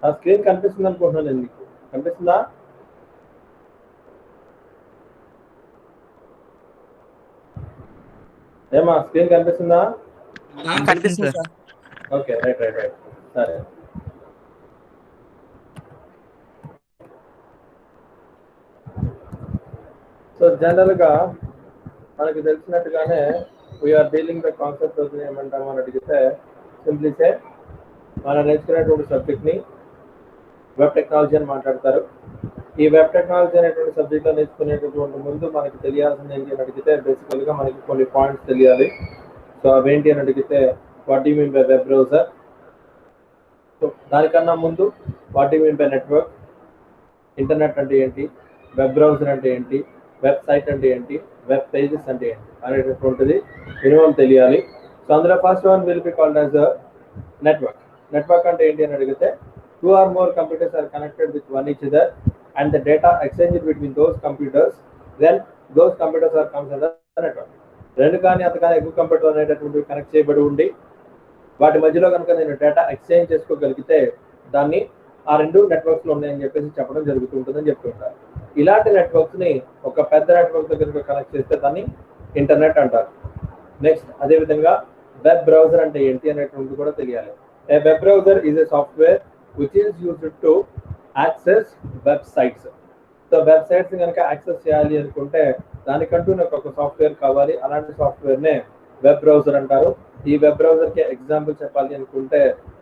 ఆ స్క్రీన్ కనిపిస్తుంది అనుకుంటున్నాను నేను, మీకు కనిపిస్తుందా? ఏమా స్క్రీన్ కనిపిస్తుందా? కనిపిస్తుంది sir. Okay, right right right, సరే. సో జనరల్గా మనకి తెలిసినట్టుగానే వీఆర్ డీలింగ్ ద కాన్సెప్ట్ ఏమంటాము అని అడిగితే సింప్లీ సే మనం నేర్చుకునేటువంటి సబ్జెక్ట్ని వెబ్ టెక్నాలజీ అని మాట్లాడతారు. ఈ వెబ్ టెక్నాలజీ అనేటువంటి సబ్జెక్ట్లో నేర్చుకునేటటువంటి ముందు మనకి తెలియాల్సింది ఏంటి అని అడిగితే బేసికల్గా మనకి కొన్ని పాయింట్స్ తెలియాలి. సో అవేంటి అని అడిగితే what you mean by web browser, so దానికన్నా ముందు what you mean by network, internet అంటే ఏంటి, వెబ్ బ్రౌజర్ అంటే ఏంటి, వెబ్సైట్ అంటే ఏంటి, వెబ్ పేజెస్ అంటే ఏంటి అనేటటువంటిది మినిమం తెలియాలి. సో అందులో first one will be called as network. Network అంటే ఏంటి అని అడిగితే 2 or more computers are connected with one each other and the data exchanged between those computers, then those computers are comes under network. రెండు కానీ అంతకన్నా ఎక్కువ computer అనేటటువంటి connect చేయబడి ఉండి వాటి మధ్యలో కనుక నేను డేటా ఎక్స్చేంజ్ చేసుకోగలిగితే దాన్ని ఆ రెండు నెట్వర్క్స్లో ఉన్నాయని చెప్పేసి చెప్పడం జరుగుతూ ఉంటుందని చెప్తుంటారు. ఇలాంటి నెట్వర్క్స్ని ఒక పెద్ద నెట్వర్క్తో కనుక కనెక్ట్ చేస్తే దాన్ని ఇంటర్నెట్ అంటారు. నెక్స్ట్ అదేవిధంగా వెబ్ బ్రౌజర్ అంటే ఏంటి అనేటువంటిది కూడా తెలియాలి. A web browser is a software which is used to access websites. So websites కనుక యాక్సెస్ చేయాలి అనుకుంటే దానికంటూ నాకు ఒక సాఫ్ట్వేర్ కావాలి. అలాంటి సాఫ్ట్వేర్నే వెబ్ బ్రౌజర్ అంటారు. ఈ వెబ్ బ్రౌజర్కి ఎగ్జాంపుల్ చెప్పాలి అనుకుంటే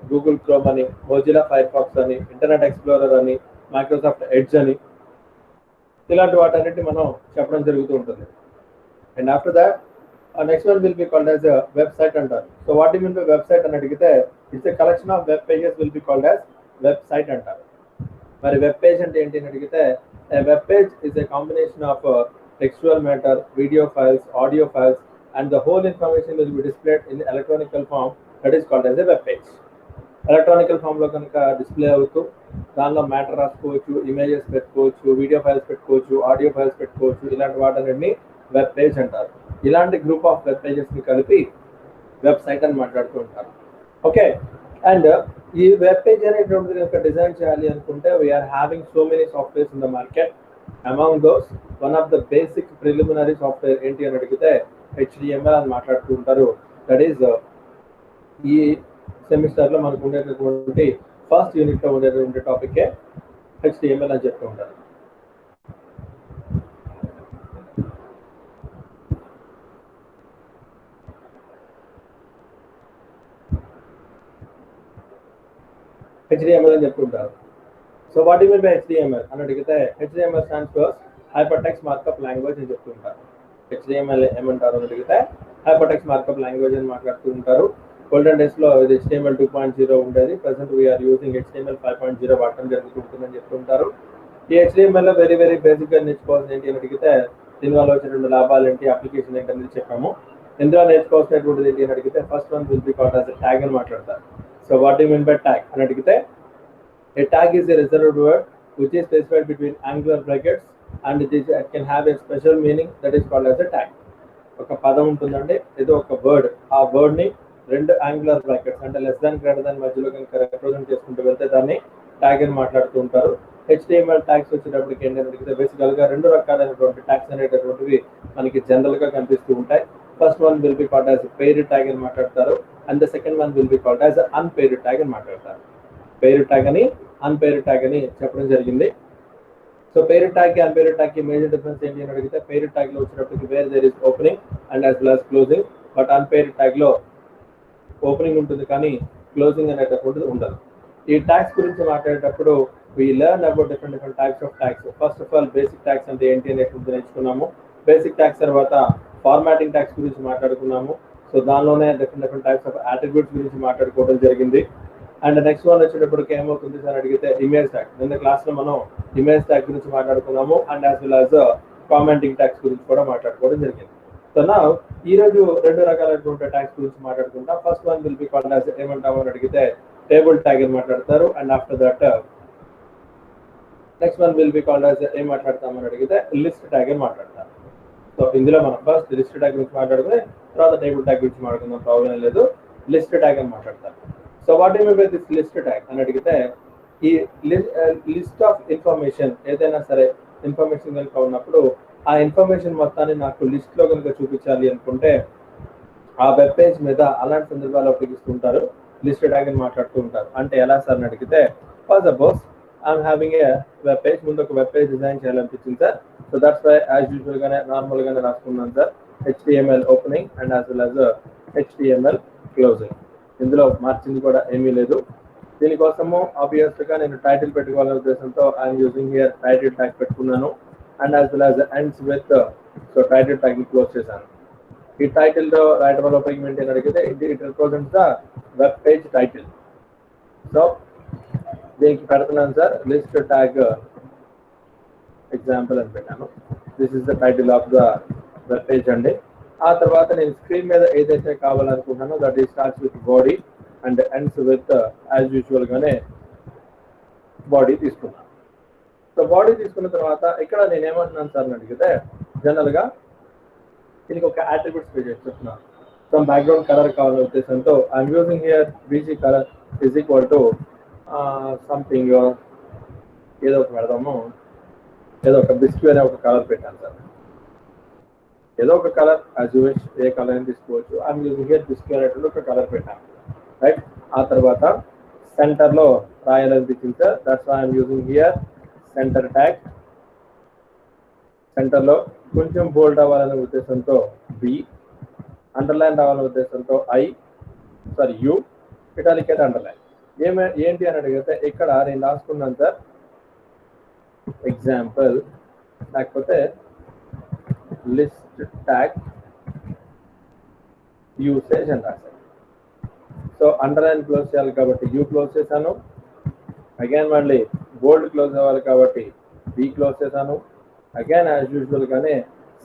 గూగుల్ క్రోమ్ అని, మొజిలా ఫైర్ ఫాక్స్ అని, ఇంటర్నెట్ ఎక్స్ప్లోరర్ అని, మైక్రోసాఫ్ట్ ఎడ్జ్ అని, ఇలాంటి వాటన్నిటి మనం చెప్పడం జరుగుతూ ఉంటుంది. And after that next one will be called as website అంటారు. So what you mean by website అని అడిగితే it's a collection of web pages will be called as website అంటారు. మరి వెబ్ పేజ్ అంటే ఏంటి అని అడిగితే web page is a combination of textual matter, video files, audio files and the whole information will be displayed in the electronical form that is called as a web page. Electronical ఫామ్లో కనుక display అవుతూ దానిలో matter రాసుకోవచ్చు, images పెట్టుకోవచ్చు, video files పెట్టుకోవచ్చు, audio files పెట్టుకోవచ్చు, ఇలాంటి వాటన్నిటిని వెబ్ పేజ్ అంటారు. ఇలాంటి గ్రూప్ ఆఫ్ వెబ్ పేజెస్ని కలిపి వెబ్సైట్ అని మాట్లాడుతూ ఉంటారు. ఓకే, అండ్ ఈ వెబ్ పేజ్ అనేటువంటిది కనుక డిజైన్ చేయాలి అనుకుంటే we are having so many softwares in the market. Among those one of the basic preliminary software ఏంటి అని అడిగితే HTML అని మాట్లాడుతూ ఉంటారు. దట్ ఈస్ ఈ సెమిస్టర్లో మనకు ఉండేటటువంటి ఫస్ట్ యూనిట్లో ఉండేటువంటి టాపికే HTML అని చెప్తూ ఉంటారు. HTML అని చెప్తుంటారు. So what you mean by HTML అని అడిగితే HTML stands for hypertext markup language అని చెప్తుంటారు. HTML ఏమంటారు అని అడిగితే హైపర్టెక్స్ట్ మార్కప్ లాంగ్వేజ్ అని మాట్లాడుతూ ఉంటారు. గోల్డెన్ డేస్లో ఇది HTML 2.0 ఉండేది. ప్రజెంట్ వీఆర్ యూజింగ్ HTML 5.0 వాడటం జరుగుతుంటుందని చెప్తుంటారు. ఈ HTML వెరీ వెరీ బేసిక్గా నేర్చుకోవాల్సింది ఏంటి అని అడిగితే దీనివల్ల వచ్చేటువంటి లాభాలు ఏంటి, అప్లికేషన్ ఏంటి అనేది చెప్పాము. ఇందులో నేర్చుకోవాల్సినటువంటిది ఏంటి అని అడిగితే first one will be called as a tag అని మాట్లాడతారు. So what you mean by tag అని అడిగితే a tag is a reserved word which is specified between angular brackets and it can have a special meaning that is called as a tag. ఒక పదం ఉంటుందండి, ఏదో ఒక word, ఆ వర్డ్ని రెండు angular brackets అంటే లెస్ దాన్ గ్రేటర్ దాన్ మధ్యలో కనుక రిప్రజెంట్ చేసుకుంటూ వెళ్తే దాన్ని ట్యాగ్ అని మాట్లాడుతూ ఉంటారు. HTML ట్యాగ్స్ వచ్చేటప్పటికి ఏంటంటే అడిగితే బేసికల్గా రెండు రకాలైనటువంటి ట్యాగ్స్ అనేటటువంటివి మనకి జనరల్గా కనిపిస్తూ ఉంటాయి. First one will be called as paired tag అని మాట్లాడతారు and the second one will be called as unpaired tag అని మాట్లాడతారు. పెయిర్డ్ ట్యాగ్ అని, అన్పెయిర్డ్ ట్యాగ్ అని చెప్పడం జరిగింది. సో పెయిర్డ్ ట్యాగ్ కి అన్పెయిర్డ్ ట్యాగ్ కి మేజర్ డిఫరెన్స్ ఏంటి అని అడిగితే పెయిర్డ్ ట్యాగ్ లో వచ్చినప్పటికి where there is opening and as well as closing, but unpaired tag లో ఓపెనింగ్ ఉంటుంది కానీ క్లోజింగ్ అనేటటువంటిది ఉండదు. ఈ ట్యాగ్స్ గురించి మాట్లాడేటప్పుడు we learn about different types of tags. First of all, basic tags అంటే ఏంటి అనేటువంటి నేర్చుకున్నాము. బేసిక్ ట్యాగ్స్ తర్వాత ఫార్మాటింగ్ ట్యాగ్స్ గురించి మాట్లాడుకున్నాము. సో దానిలోనే డిఫరెంట్ టైప్స్ ఆఫ్ అట్రిబ్యూట్స్ గురించి మాట్లాడుకోవడం జరిగింది. అండ్ నెక్స్ట్ వన్ వచ్చేటప్పటికి ఏమవుతుంది సార్ అడిగితే ఇమేజ్ ట్యాగ్. నిన్న క్లాస్లో మనం ఇమేజ్ ట్యాగ్ గురించి మాట్లాడుకున్నాము and as well as commenting tags గురించి కూడా మాట్లాడుకోవడం జరిగింది. సో నా ఈరోజు రెండు రకాలైనటువంటి ట్యాగ్స్ గురించి మాట్లాడుకుంటాం. First one will be called as ఏమంటాము అని అడిగితే టేబుల్ ట్యాగ్ అని మాట్లాడతారు and after that next one will be called as ఏం మాట్లాడతామని అడిగితే లిస్ట్ ట్యాగ్ అని మాట్లాడతారు. సో ఇందులో మనం ఫస్ట్ లిస్ట్ ట్యాగ్ గురించి మాట్లాడుకుని తర్వాత టేబుల్ ట్యాగ్ గురించి మాట్లాడుకుందాం, ప్రాబ్లం లేదు. లిస్ట్ ట్యాగ్ అని మాట్లాడతారు. So what you mean by this list tag అని అడిగితే ఈ లిస్ట్ ఆఫ్ ఇన్ఫర్మేషన్ ఏదైనా సరే ఇన్ఫర్మేషన్ కనుక ఉన్నప్పుడు ఆ ఇన్ఫర్మేషన్ మొత్తాన్ని నాకు లిస్ట్ లో కనుక చూపించాలి అనుకుంటే ఆ వెబ్ పేజ్ మీద అలాంటి సందర్భాల్లో ఉపయోగిస్తుంటారు లిస్ట్ ట్యాగ్ అని మాట్లాడుతూ ఉంటారు. అంటే ఎలా సార్ అని అడిగితే, for suppose I'm having a web page, ముందు ఒక వెబ్ పేజ్ డిజైన్ చేయాలనిపించింది sir. So that's why as usual గానే నార్మల్ గానే రాసుకున్నాను sir, HTML opening and as well as HTML closing. ఇందులో మార్చింది కూడా ఏమీ లేదు. దీనికోసము ఆబ్వియస్ గా నేను టైటిల్ పెట్టుకోవాలనే ఉద్దేశంతో I'm using here title tag పెట్టుకున్నాను and as well as ends with so title tag ని క్లోజ్ చేశాను. ఈ టైటిల్ లో రాయడం వల్ల ఉపయోగం ఏంటి అని అడిగితే it represents the web page title. So దీనికి పెడుతున్నాను సార్ లిస్ట్ ట్యాగ్ ఎగ్జాంపుల్ అని పెట్టాను. This is the title of the web page అండి. ఆ తర్వాత నేను స్క్రీన్ మీద ఏదైతే కావాలనుకుంటున్నానో that is starts with body and ends with as usual గానే బాడీ తీసుకున్నాను. సో బాడీ తీసుకున్న తర్వాత ఇక్కడ నేను ఏమంటున్నాను సార్ అని అడిగితే జనరల్ గా దీనికి ఒక అట్రిబ్యూట్స్ పేజ్ చెప్తున్నాను. సమ్ బ్యాక్గ్రౌండ్ కలర్ కావాలనే ఉద్దేశంతో I'm using here BG colour is equal to something ఏదో ఒక పెడదాము, ఏదో ఒక బిస్క్యూ అనే ఒక కలర్ పెట్టాను సార్. ఏదో ఒక colour as you wish, A colour అని తీసుకోవచ్చు. ఐఎమ్ యూజింగ్ హియర్ బిస్క్యూ అనేటువంటి ఒక కలర్ పెట్టాను, రైట్. ఆ తర్వాత సెంటర్ లో రాయాలనిపించింది sir, that's why I'm using here center tag. Center లో కొంచెం బోల్డ్ అవ్వాలనే ఉద్దేశంతో బి, అండర్లైన్ రావాలనే ఉద్దేశంతో యు, ఇటాలిక్ అయితే అండర్లైన్. ఏంటి అని అడిగితే ఇక్కడ నేను రాసుకున్నాను సార్ ఎగ్జాంపుల్, లేకపోతే లిస్ట్ ట్యాగ్ యూసేజ్ అని రాశాను. సో అండర్లైన్ క్లోజ్ చేయాలి కాబట్టి యూ క్లోజ్ చేశాను. అగైన్ మళ్ళీ బోల్డ్ క్లోజ్ అవ్వాలి కాబట్టి బి క్లోజ్ చేశాను. అగైన్ యాజ్ యూజువల్ గానే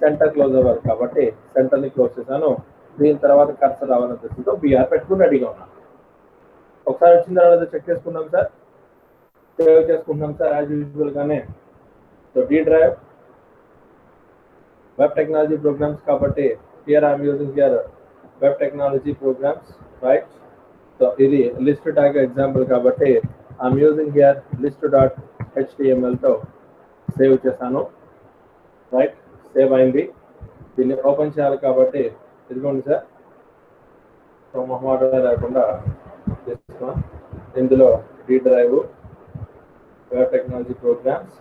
సెంటర్ క్లోజ్ అవ్వాలి కాబట్టి సెంటర్ ని క్లోజ్ చేశాను. దీని తర్వాత కర్సర్ రావాలని ఉద్దేశంతో బిఆర్ పెట్టుకుని రెడీగా ఉన్నాను. ఒకసారి వచ్చిన తర్వాత చెక్ చేసుకున్నాం సార్, సేవ్ చేసుకుంటున్నాం సార్ యాజ్ యూజువల్ గానే. So D drive web technology programs కాబట్టి here I'm using here web technology programs, right. So ఇది లిస్ట్ ట్యాగ్ ఎగ్జాంపుల్ కాబట్టి I'm using here list dot HTML తో సేవ్ చేశాను, right. Save అయింది. దీన్ని open చేయాలి కాబట్టి ఇదిగోండి సార్, సో మొహమాట లేకుండా చేస్తున్నాం. ఇందులో D drive web technology programs,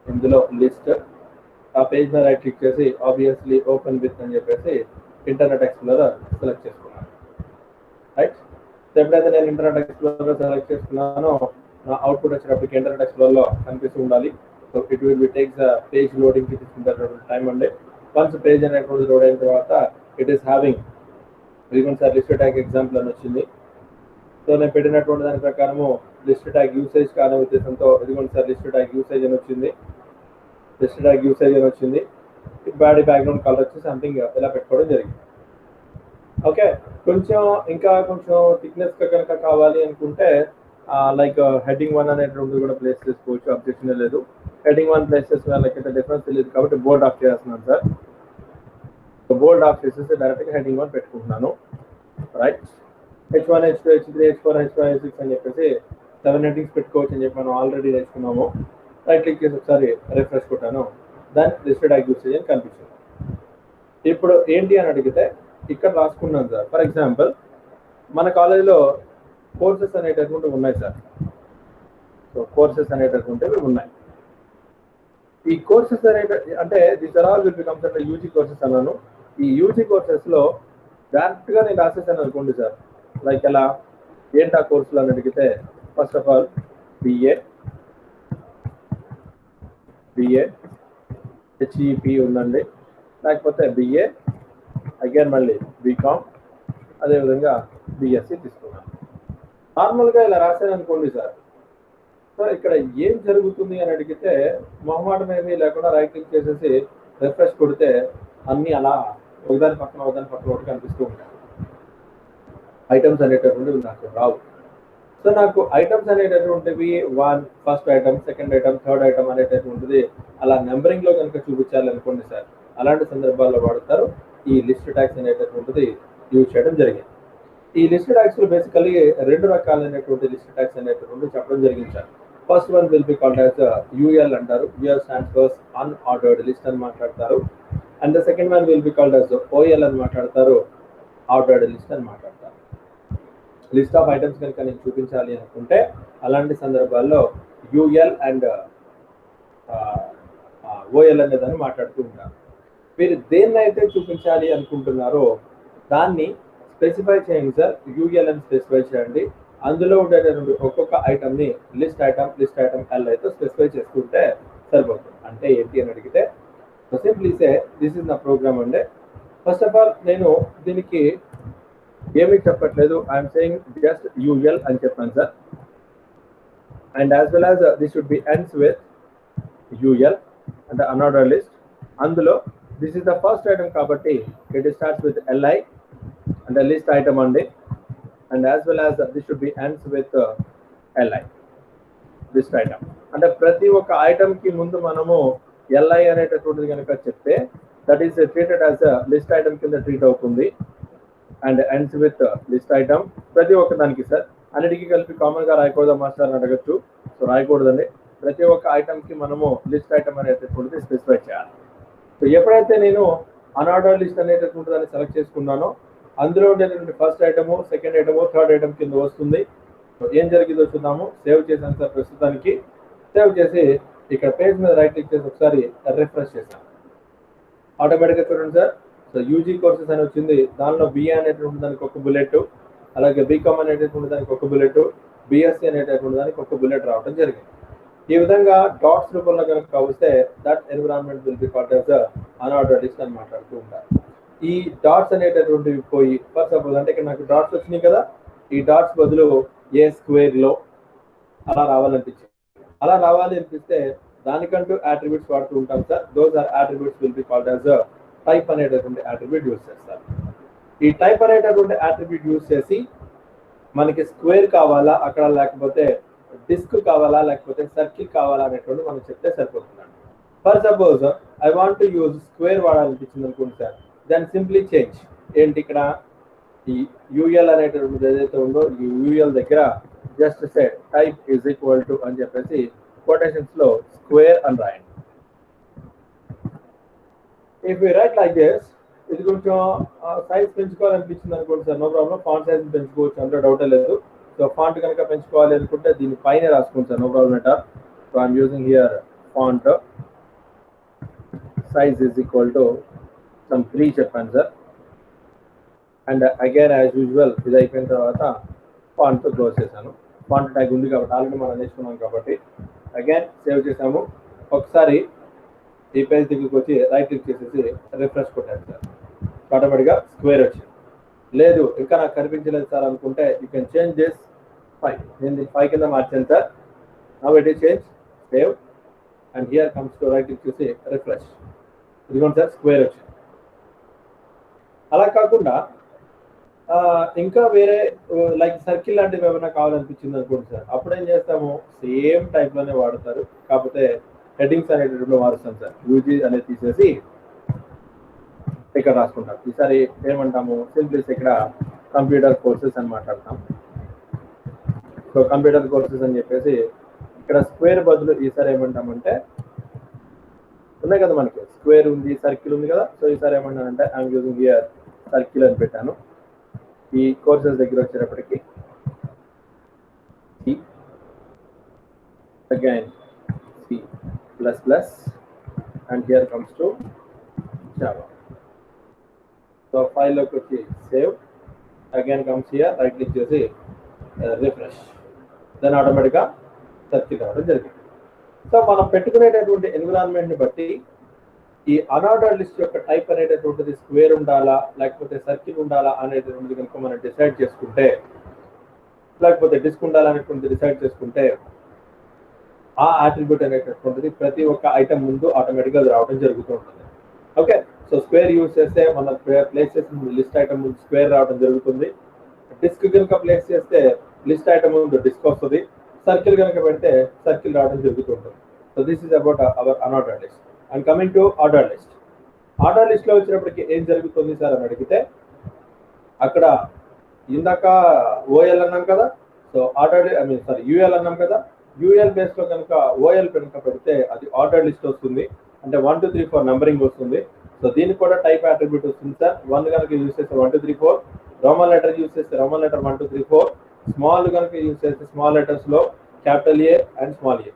ఇందులో లిస్ట్. ఆ పేజ్ మీద రైట్ క్లిక్ చేసి ఆబ్వియస్లీ ఓపెన్ విత్ అని చెప్పేసి ఇంటర్నెట్ ఎక్స్ప్లోరర్ సెలెక్ట్ చేసుకున్నాను, రైట్. ఎప్పుడైతే నేను ఇంటర్నెట్ ఎక్స్ప్లోరర్ సెలెక్ట్ చేసుకున్నానో నా అవుట్పుట్ వచ్చేటప్పటికి ఇంటర్నెట్ ఎక్స్ప్లోరర్ లో కనిపిస్తూ ఉండాలి. So it will be takes page loading కి తీసుకుంటున్నటువంటి టైం అండి. వన్స్ పేజ్ అనేటువంటి లోడ్ అయిన తర్వాత ఇట్ ఈస్ హ్యావింగ్ ఇదిగోండి సార్ లిస్ట్ ట్యాగ్ ఎగ్జాంపుల్ అని వచ్చింది. సో నేను పెట్టినటువంటి దాని ప్రకారము లిస్ట్ ట్యాగ్ యూసేజ్ కానే ఉద్దేశంతో ఇదిగోండి సార్ లిస్ట్ ట్యాగ్ యూసేజ్ అని వచ్చింది. లిస్ట్ ట్యాగ్ యూసేజ్ అని వచ్చింది. బాడీ బ్యాక్గ్రౌండ్ కలర్ వచ్చి సంథింగ్ ఇలా పెట్టుకోవడం జరిగింది. ఓకే, ఇంకా కొంచెం థిక్నెస్ కనుక కావాలి అనుకుంటే లైక్ హెడ్డింగ్ 1 అనేటువంటి కూడా ప్లేస్ చేసుకోవచ్చు, అబ్జెక్షన్ లేదు. హెడ్డింగ్ 1 ప్లేస్ చేసిన వాళ్ళకైతే డిఫరెన్స్ తెలియదు కాబట్టి బోల్డ్ ఆఫ్ చేస్తున్నాను సార్. సో బోల్డ్ ఆఫ్ చేసేసి డైరెక్ట్ గా హెడ్డింగ్ 1 పెట్టుకుంటున్నాను, right. H1, H2, H3, H4, H5, H6 అని చెప్పేసి 7 హెడ్డింగ్స్ పెట్టుకోవచ్చు అని చెప్పి మనం ఆల్రెడీ నేర్చుకున్నాము. రైట్ క్లిక్ చేసి ఒకసారి రిఫ్రెష్ కొట్టాను, దాన్ని లిస్ట్ ట్యాగ్ యూసేజ్ అని కనిపించింది. ఇప్పుడు ఏంటి అని అడిగితే ఇక్కడ రాసుకున్నాను సార్. ఫర్ ఎగ్జాంపుల్ మన కాలేజీలో కోర్సెస్ అనేటటువంటివి ఉన్నాయి సార్. సో కోర్సెస్ అనేటటువంటివి ఉన్నాయి. ఈ కోర్సెస్ అంటే this are all will be comes under UG courses అన్నాను. ఈ యూజీ కోర్సెస్ లో డైరెక్ట్ గా నేను రాసేసాను అనుకోండి సార్. లైక్ ఎలా ఏంటి ఆ కోర్సులు అని అడిగితే first of all BA HEP ఉందండి, లేకపోతే బిఏ, అగైన్ మళ్ళీ బీకామ్, అదేవిధంగా బిఎస్సి తీసుకున్నాను. నార్మల్గా ఇలా రాశాను అనుకోండి సార్. సో ఇక్కడ ఏం జరుగుతుంది అని అడిగితే మొహమాటం ఏమీ లేకుండా రైట్ క్లిక్ చేసేసి రిఫ్రెష్ కొడితే అన్నీ అలా ఒకదాని పక్కన ఒకటి కనిపిస్తూ ఉంటాయి. ఐటమ్స్ అనేటటువంటివి నాకు రావు. సో నాకు ఐటమ్స్ అనేటటువంటివి first item, second item, third item అనేటటువంటిది అలా నెంబరింగ్ లో కనుక చూపించాలి అనుకోండి సార్, అలాంటి సందర్భాల్లో వాడతారు ఈ లిస్ట్ ట్యాగ్స్ అనేటటువంటిది యూజ్ చేయడం జరిగింది. ఈ లిస్ట్ ట్యాగ్స్ లో బేసికలీ 2 రకాలైనటువంటి లిస్ట్ ట్యాగ్స్ అనేటటువంటి చెప్పడం జరిగింది sir. First one will be called as UL అంటారు. UL stands for unordered list అని మాట్లాడతారు. And the second one will be called as OL అని మాట్లాడతారు. ఆర్డర్డ్ లిస్ట్ అని మాట్లాడతారు. లిస్ట్ ఆఫ్ ఐటమ్స్ కనుక నేను చూపించాలి అనుకుంటే అలాంటి సందర్భాల్లో యూఎల్ అండ్ ఓఎల్ అనే దాన్ని మాట్లాడుతూ ఉంటారు. మీరు దేన్నైతే చూపించాలి అనుకుంటున్నారో దాన్ని స్పెసిఫై చేయండి సార్. యూఎల్ అని స్పెసిఫై చేయండి. అందులో ఉండేటటువంటి ఒక్కొక్క ఐటమ్ని లిస్ట్ ఐటమ్ ఎల్ అయితే స్పెసిఫై చేసుకుంటే సరిపోతుంది. అంటే ఏంటి అని అడిగితే సింప్లీ సే దిస్ ఇస్ నా ప్రోగ్రామ్ అండి. ఫస్ట్ ఆఫ్ ఆల్ నేను దీనికి ఏమీ చెప్పట్లేదు. ఐఎమ్ సేయింగ్ జస్ట్ యూఎల్ అని చెప్పాను sir. And as well as this should be ends with UL అంటే అన్ఆర్డర్డ్ లిస్ట్. అందులో this is the first item కాబట్టి ఇట్ స్టార్ట్స్ విత్ ఎల్ఐ అంటే లిస్ట్ ఐటమ్ అండి. And as well as this should be ends with LI list item. అంటే ప్రతి ఒక్క item కి ముందు మనము ఎల్ఐ అనేటటువంటిది కనుక చెప్తే that is treated as list item కింద ట్రీట్ అవుతుంది. And ends with list item ప్రతి ఒక్క దానికి సార్. అన్నిటికీ కలిపి కామన్ గా రాయకూడదా మాస్టర్ అని అడగచ్చు. సో రాయకూడదండి. ప్రతి ఒక్క ఐటమ్ కి మనము లిస్ట్ ఐటమ్ అనేటటువంటిది స్పెసిఫై చేయాలి. సో ఎప్పుడైతే నేను అన్ఆర్డర్డ్ లిస్ట్ అనేటటువంటి దాన్ని సెలెక్ట్ చేసుకున్నానో అందులో ఉండేటువంటి first item, second item, third item కింద వస్తుంది. సో ఏం జరిగిందో చూద్దాము. సేవ్ చేశాను సార్. ప్రస్తుతానికి సేవ్ చేసి ఇక్కడ పేజ్ మీద రైట్ క్లిక్ చేసి ఒకసారి రిఫ్రెష్ చేశాను. ఆటోమేటిక్గా చూడండి సార్. సో యూజీ కోర్సెస్ అని వచ్చింది. దానిలో బిఏ అనేటువంటి దానికి ఒక బుల్లెట్, అలాగే బీకామ్ అనేటటువంటి దానికి ఒక బుల్లెట్, బిఎస్సి అనేటటువంటి దానికి ఒక బుల్లెట్ రావడం జరిగింది. ఈ విధంగా డాట్స్ రూపంలో కనుక వస్తే that environment will be called as unordered list అని మాట్లాడుతూ ఉంటారు. ఈ డాట్స్ అనేటటువంటివి పోయి ఫర్ సపోజ్ అంటే ఇక్కడ నాకు డాట్స్ వచ్చినాయి కదా, ఈ డాట్స్ బదులు ఏ స్క్వేర్ లో అలా రావాలనిపించింది. అలా రావాలి అనిపిస్తే దానికంటూ అట్రిబ్యూట్స్ వాడుతూ ఉంటాం sir. Those are attributes will be called as type అనేటటువంటి అట్రిబ్యూట్ యూజ్ చేస్తారు. ఈ టైప్ అనేటటువంటి అట్రిబ్యూట్ యూజ్ చేసి మనకి స్క్వేర్ కావాలా అక్కడ, లేకపోతే డిస్క్ కావాలా, లేకపోతే సర్కిల్ కావాలా అనేటువంటి మనం చెప్తే సరిపోతుందండి. For suppose I want to use square వాడాలనిపించింది అనుకోండి సార్. దెన్ సింప్లీ చేంజ్ ఏంటి ఇక్కడ ఈ యూఎల్ అనేటటువంటిది ఏదైతే ఉందో ఈ యూఎల్ దగ్గర just say type is equal to అని చెప్పేసి కొటేషన్స్ లో స్క్వేర్ అని రాయండి. If you write like this, ఇది కొంచెం సైజ్ పెంచుకోవాలనిపించింది అనుకోండి sir, no problem. Font size పెంచుకోవచ్చు, అందులో డౌటే లేదు. సో ఫాంట్ కనుక పెంచుకోవాలి అనుకుంటే దీని పైన రాసుకోండి sir, no problem at all. So I'm using here font size is equal to some 3 చెప్పాను sir. And again as usual ఇది అయిపోయిన తర్వాత ఫాంట్తో క్లోజ్ చేశాను. ఫాంట్ ట్యాగ్ ఉంది కాబట్టి ఆల్రెడీ మనం నేర్చుకున్నాం కాబట్టి అగైన్ సేవ్ చేసాము. ఒకసారి ఈ పేజ్ దగ్గరికి వచ్చి రైట్ క్లిక్ చేసేసి రిఫ్రెష్ కొట్టాను సార్. ఆటోమేటిక్గా స్క్వేర్ వచ్చింది. లేదు ఇంకా నాకు కనిపించలేదు సార్ అనుకుంటే యూ కెన్ చేంజ్ దిస్ 5. నేను 5 కింద మార్చాను sir. Now it is change, save and here comes to right click చేసి రిఫ్రెష్. ఇదిగోండి సార్ స్క్వేర్ వచ్చింది. అలా కాకుండా ఇంకా వేరే లైక్ సర్కిల్ లాంటివి ఏమైనా కావాలనిపించింది అనుకోండి సార్, అప్పుడు ఏం చేస్తాము సేమ్ టైప్లోనే వాడతారు, కాకపోతే హెడ్డింగ్స్ అనేటప్పుడు మారుస్తాం సార్. యూజీ అనేది తీసేసి ఇక్కడ రాసుకుంటాం. ఈసారి ఏమంటాము సింప్లీస్ ఇక్కడ కంప్యూటర్ కోర్సెస్ అని మాట్లాడతాం. సో కంప్యూటర్ కోర్సెస్ అని చెప్పేసి ఇక్కడ స్క్వేర్ బదులు ఈసారి ఏమంటామంటే ఉన్నాయి కదా మనకి స్క్వేర్ ఉంది, సర్కిల్ ఉంది కదా. సో ఈసారి ఏమంటానంటే ఐఎమ్ యూజింగ్ హియర్ సర్కిల్ అని పెట్టాను. ఈ కోర్సెస్ దగ్గర వచ్చేటప్పటికి again C++ and here comes to Java. So ఫైల్లోకి వచ్చి save, again comes here right click చేసి రిఫ్రెష్. దెన్ ఆటోమేటిక్గా సర్కిల్ రావడం జరిగింది. సో మనం పెట్టుకునేటటువంటి ఎన్విరాన్మెంట్ని బట్టి ఈ అన్ఆర్డర్డ్ లిస్ట్ యొక్క టైప్ అనేటటువంటిది స్క్వేర్ ఉండాలా లేకపోతే సర్కిల్ ఉండాలా అనేటటువంటిది కనుక మనం డిసైడ్ చేసుకుంటే, లేకపోతే డిస్క్ ఉండాలా అనేటువంటిది డిసైడ్ చేసుకుంటే ఆ అట్రిబ్యూట్ అనేటటువంటిది ప్రతి ఒక్క ఐటమ్ ముందు ఆటోమేటిక్గా రావడం జరుగుతూ ఉంటుంది. ఓకే, సో స్క్వేర్ యూజ్ చేస్తే మన ప్లేస్ చేసిన లిస్ట్ ఐటమ్ ముందు స్క్వేర్ రావడం జరుగుతుంది. డిస్క్ కనుక ప్లేస్ చేస్తే లిస్ట్ ఐటమ్ ముందు డిస్క్ వస్తుంది. సర్కిల్ కనుక పెడితే సర్కిల్ రావడం జరుగుతుంటుంది. So this is about our unordered list. And coming to order list. Order లిస్ట్లో వచ్చినప్పటికీ ఏం జరుగుతుంది సార్ అని అడిగితే, అక్కడ ఇందాక ఓఎల్ అన్నాం కదా, సో యూఎల్ అన్నాం కదా. యూఎల్ బేస్ లో కనుక ఓఎల్ కనుక పెడితే అది ఆర్డర్ లిస్ట్ వస్తుంది, అంటే 1 2 3 4 నంబరింగ్ వస్తుంది. సో దీనికి కూడా టైప్ అట్రిబ్యూట్ వస్తుంది సార్. 1 కనుక యూజ్ చేస్తే 1 2 3 4, రోమన్ లెటర్ యూజ్ చేస్తే రోమన్ లెటర్ 1 2 3 4, స్మాల్ కనుక యూజ్ చేస్తే స్మాల్ లెటర్స్ లో capital A and small A.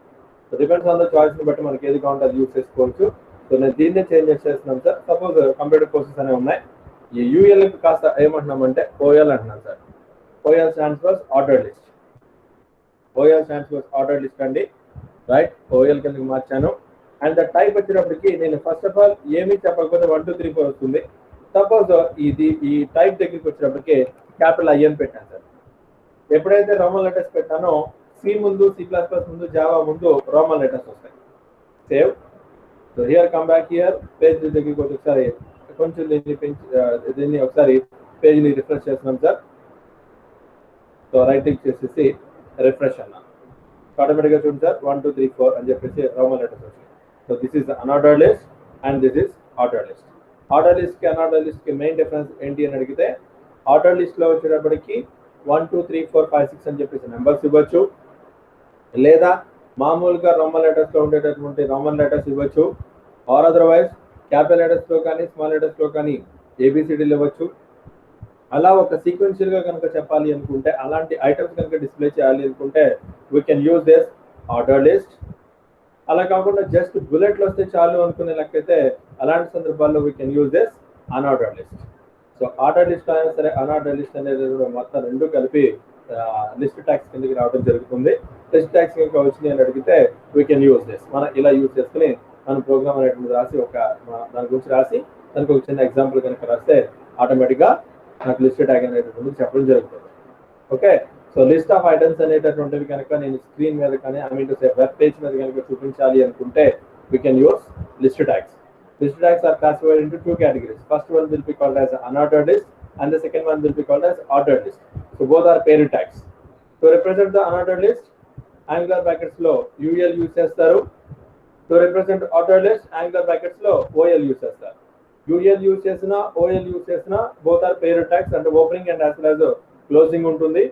So depends on the choice ని బట్టి మనకి ఏది కావాలంటే అది యూజ్ చేసుకోవచ్చు. సో నేను దీన్నే చేంజ్ చేస్తున్నాను సార్. సపోజ్ కంప్యూటర్ కోర్సెస్ అనేవి ఉన్నాయి, ఈ యూఎల్ కాస్త ఏమంటున్నామంటే ఓఎల్ అంటున్నాం sir. ఓఎల్ stands for order list. ఓఎల్ stands for order list అండి, రైట్. ఓఎల్ కిందకి మార్చాను. అండ్ ద టైప్ వచ్చేటప్పటికి నేను ఫస్ట్ ఆఫ్ ఆల్ ఏమీ చెప్పకపోతే 1 2 3 4 వస్తుంది. సపోజ్ ఈ టైప్ దగ్గరికి వచ్చేటప్పటికి క్యాపిటల్ ఐ అని పెట్టాను సార్. ఎప్పుడైతే రోమన్ లెటర్స్ పెట్టానో సి ముందు, C++ ముందు, జావా ముందు రోమన్ లెటర్స్ వస్తాయి. Save. So here come back here, page దగ్గరికి ఒకసారి కొంచెం దీన్ని ఒకసారి పేజ్ని రిఫ్రెష్ చేస్తున్నాం సార్. సో రైట్ క్లిక్ చేసేసి రిఫ్రెష్ అన్నా, ఆటోమేటిక్గా చూడండి సార్ 1 2 3 4 అని చెప్పేసి రోమన్ లెటర్స్ వచ్చాయి. So this is unorder list and this is order list. Order list కి అన్ఆర్డర్ లిస్ట్ కి మెయిన్ డిఫరెన్స్ ఏంటి అని అడిగితే, ఆర్డర్ లిస్ట్ లో వచ్చేటప్పటికి 1 2 3 4 5 6 అని చెప్పేసి నెంబర్స్ ఇవ్వచ్చు, లేదా మామూలుగా రోమన్ లెటర్స్ లో ఉండేటటువంటి రోమన్ లెటర్స్ ఇవ్వచ్చు, ఆర్ అదర్వైజ్ క్యాపిటల్ లెటర్స్ లో కానీ స్మాల్ లెటర్స్ లో కానీ ఏబిసిడీలు ఇవ్వచ్చు. అలా ఒక సీక్వెన్షియల్ గా కనుక చెప్పాలి అనుకుంటే, అలాంటి ఐటమ్స్ కనుక డిస్ప్లే చేయాలి అనుకుంటే we can use this order list. అలా కాకుండా జస్ట్ బుల్లెట్లు వస్తే చాలు అనుకునే లెక్కైతే అలాంటి సందర్భాల్లో we can use this unorder list. So order list అయినా సరే అన్ఆర్డర్ లిస్ట్ అనేది మొత్తం రెండు కలిపి లిస్ట్ ట్యాక్స్ కిందకి రావడం జరుగుతుంది. లిస్ట్ ట్యాక్స్ కనుక వచ్చింది అని అడిగితే వీ కెన్ యూజ్ దిస్. మనం ఇలా యూజ్ చేసుకుని మన ప్రోగ్రామ్ అనేటువంటి రాసి దాని గురించి రాసి దానికి ఒక చిన్న ఎగ్జాంపుల్ కనుక రాస్తే ఆటోమేటిక్గా నాకు లిస్ట్ ట్యాగ్ అనేటటువంటిది చెప్పడం జరుగుతుంది. Okay. So list of items అనేటటువంటివి కనుక నేను స్క్రీన్ మీద కానీ వెబ్ పేజ్ మీద కనుక చూపించాలి అనుకుంటే we can use list tags. List tags are classified into two categories. First one will be called as unordered list and the second one will be called as ordered list. So both are parent tags. To represent the unordered list, angular brackets lo UL use chestaru. To represent ordered list, angular brackets lo OL use chestaru. UL use chesina, OL use chesina, both are parent tags and opening and as well as closing ఉంటుంది.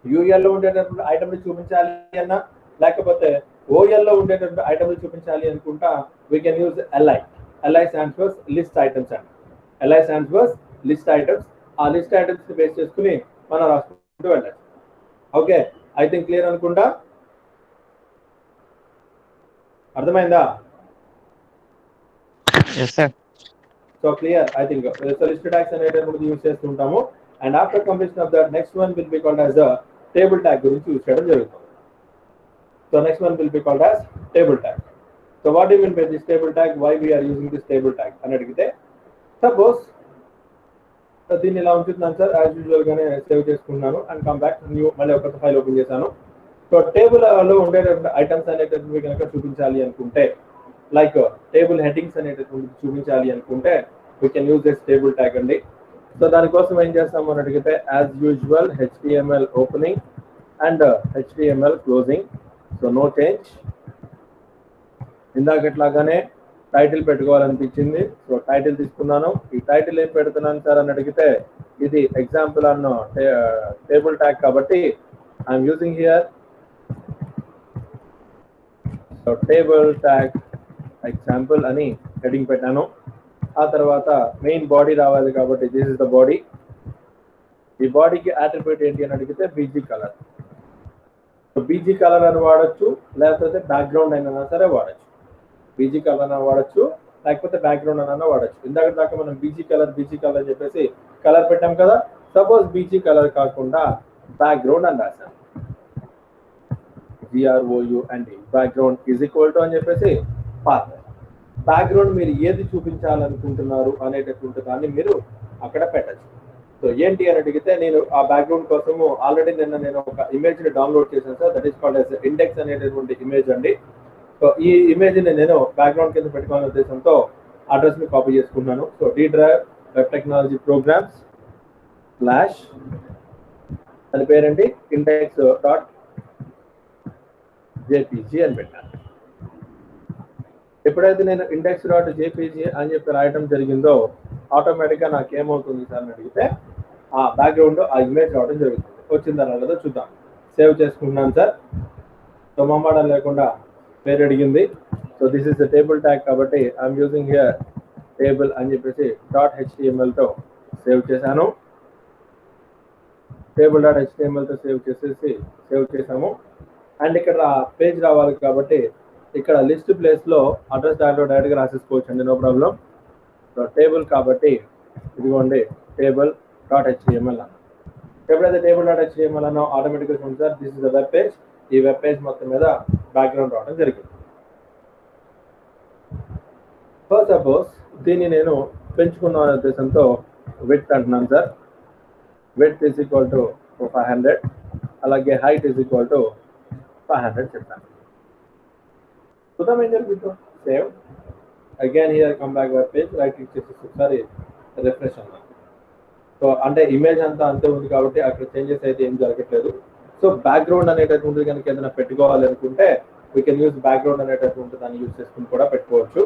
UL లో ఉండేటటువంటి item ని చూపించాలి అన్నా లేకపోతే OL లో ఉండేటటువంటి item ని చూపించాలి అనుకుంటా we can use LI. LI stands for list items అండి. LI stands for list items. ఆ లిస్ట్ ఐటమ్స్ ని బేస్ చేసుకుని మనం రాసుకుంటూ వెళ్ళాలి. ఓకే, ఐ థింక్ క్లియర్ అనుకుంటా. అర్థమైందా? yes sir. So clear I think. So list tags అనేటప్పుడు యూజ్ చేస్తుంటాము. And after completion of that next one will be called as the table tag గురించి యూజ్ చేయడం జరుగుతుంది. So next one will be called as table tag. So what do you mean by this table tag? Why we are using this table tag? అని అడిగితే suppose దీన్ని ఇలా ఉంచుతున్నాను sir, as usual గానే save చేసుకున్నాను and come back new మళ్ళీ ఒక file open చేశాను. సో టేబుల్ లో ఉండేటటువంటి ఐటమ్స్ అనేటటువంటి కనుక చూపించాలి అనుకుంటే, లైక్ టేబుల్ హెడ్డింగ్స్ అనేటటువంటి చూపించాలి అనుకుంటే we can use this table tag అండి. సో దానికోసం ఏం చేస్తాము అని అడిగితే as usual HTML opening and HTML closing. So no change. ఇందాకట్లాగానే టైటిల్ పెట్టుకోవాలనిపించింది, సో టైటిల్ తీసుకున్నాను. ఈ టైటిల్ ఏం పెడుతున్నాను సార్ అని అడిగితే ఇది ఎగ్జాంపుల్ అన్న టేబుల్ ట్యాగ్ కాబట్టి I'm using here so table tag example అని హెడింగ్ పెట్టాను. ఆ తర్వాత మెయిన్ బాడీ రావాలి కాబట్టి దిస్ ఇస్ ద బాడీ. ఈ బాడీకి అట్రిబ్యూట్ ఏంటి అని అడిగితే BG colour. So BG colour అని వాడచ్చు, లేకపోతే బ్యాక్గ్రౌండ్ అయినా సరే వాడచ్చు. బీజీ కలర్ అని వాడచ్చు, లేకపోతే బ్యాక్గ్రౌండ్ అన్న వాడచ్చు. ఇందాక దాకా మనం బీజీ కలర్ అని చెప్పేసి కలర్ పెట్టాం కదా. సపోజ్ బీజీ కలర్ కాకుండా బ్యాక్గ్రౌండ్ అని రాశాను, BROUND, background is equal to అని చెప్పేసి పాత్. బ్యాక్గ్రౌండ్ మీరు ఏది చూపించాలనుకుంటున్నారు అనేటటువంటి దాన్ని మీరు అక్కడ పెట్టచ్చు. సో ఏంటి అని అడిగితే నేను ఆ బ్యాక్గ్రౌండ్ కోసము ఆల్రెడీ నేను ఒక ఇమేజ్ ని డౌన్లోడ్ చేశాను sir. That is called as index అనేటటువంటి ఇమేజ్ అండి. సో ఈ ఇమేజ్ ని నేను బ్యాక్గ్రౌండ్ కింద పెట్టుకోవాలనే ఉద్దేశంతో అడ్రస్ ని కాపీ చేసుకున్నాను. So D drive web technology programs slash అని పేరండి index.jpg అని పెట్టాను. ఎప్పుడైతే నేను index.jpg అని చెప్పి రాయటం జరిగిందో ఆటోమేటిక్గా నాకు ఏమవుతుంది సార్ అని అడిగితే ఆ బ్యాక్గ్రౌండ్ ఆ ఇమేజ్ రావడం జరుగుతుంది. వచ్చిందా లేదో చూద్దాం. సేవ్ చేసుకుంటున్నాను సార్. సో మమ్మాడం లేకుండా పేరు అడిగింది. So this is the table tag కాబట్టి ఐఎమ్ యూజింగ్ హియర్ టేబుల్ అని చెప్పేసి .htmlతో సేవ్ చేశాను. table.htmlతో సేవ్ చేసాము. అండ్ ఇక్కడ పేజ్ రావాలి కాబట్టి ఇక్కడ లిస్ట్ ప్లేస్లో అడ్రస్ దాంట్లో డైరెక్ట్గా రాసేసుకోవచ్చు అండి, నో ప్రాబ్లం. సో టేబుల్ కాబట్టి ఇదిగోండి table.html అన్న. ఎప్పుడైతే table.html అన్నో ఆటోమేటిక్గా ఉంటుంది sir, this is the web page. ఈ వెబ్ పేజ్ మొత్తం మీద బ్యాక్గ్రౌండ్ రావడం జరిగింది. ఫస్ట్ సపోజ్ దీన్ని నేను పెంచుకున్న ఉద్దేశంతో విడ్త్ అంటున్నాను sir. Width is equal to 500, అలాగే హైట్ ఈజ్ ఈక్వల్ టు 500 చెప్తాను. చూద్దాం ఏం జరుగుతుందో. Save again here come back web page, right click చేసి ఒకసారి రిఫ్రెష్ అన్నాను. సో అంటే ఇమేజ్ అంతా అంతే ఉంది కాబట్టి అక్కడ చేంజెస్ అయితే ఏం జరగట్లేదు. సో బ్యాక్గ్రౌండ్ అనేటటువంటిది కనుక ఏదైనా పెట్టుకోవాలి అనుకుంటే వీ కెన్ యూజ్ బ్యాక్గ్రౌండ్ అనేటటువంటి దాన్ని యూజ్ చేసుకుని కూడా పెట్టుకోవచ్చు,